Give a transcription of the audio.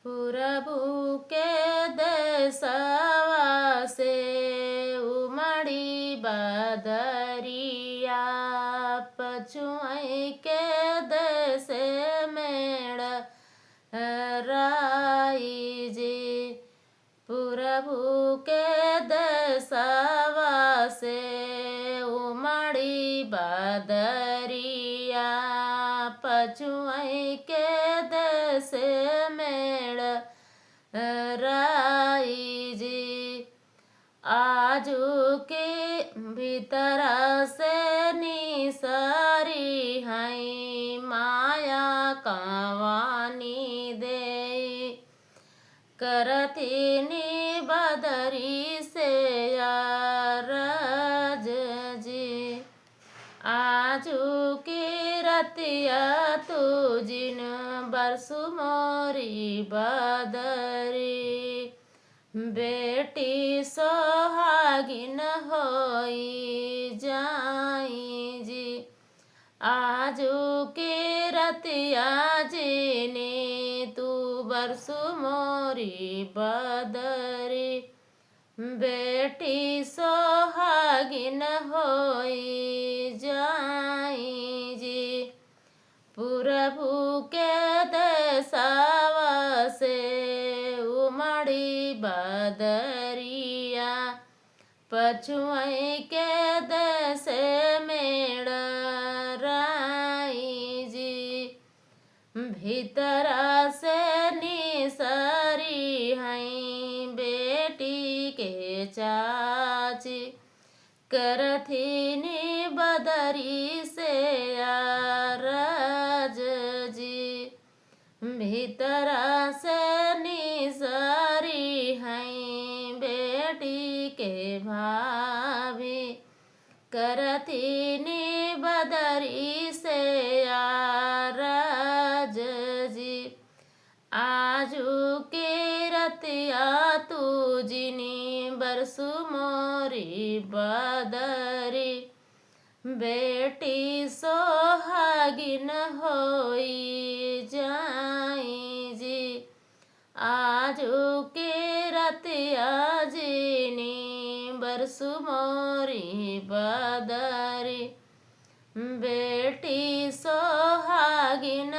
प्रभु के देशवा से उमड़ी बदरिया पछुआई के देश मेड़ राई जी। प्रभु के देशवा से उमड़ी बदरिया पछुआई के देश मेड़ राई जी। आजू के भीतर से निसरी हई माया कवानी दे करथिनी बदरी से अरज जी। आजू की रतिया तू जिन बरसु मोरी बदरी बेटी सोहागिन होई जाई जी। आजू की रतिया जीनी तू बरसु मोरी बदरी बेटी सोहागिन होई जाई जी। प्रभु के देशवा से उमड़ी बदरिया पछुआई के देश मेड़ राई जी। भीतर से निसरी हई बेटी के चाची करथिनी बदरी से अरज जी। भीतर से निसरी हई बेटी के भाभी करथिनी बदरी से अरज जी। आजू के रतिया तू जिनी बरसु मोरी बदरी बेटी सोहागिन होई जाई जी। आजू के रतिया जिनी बरसु मोरी बदरी बेटी सोहागिन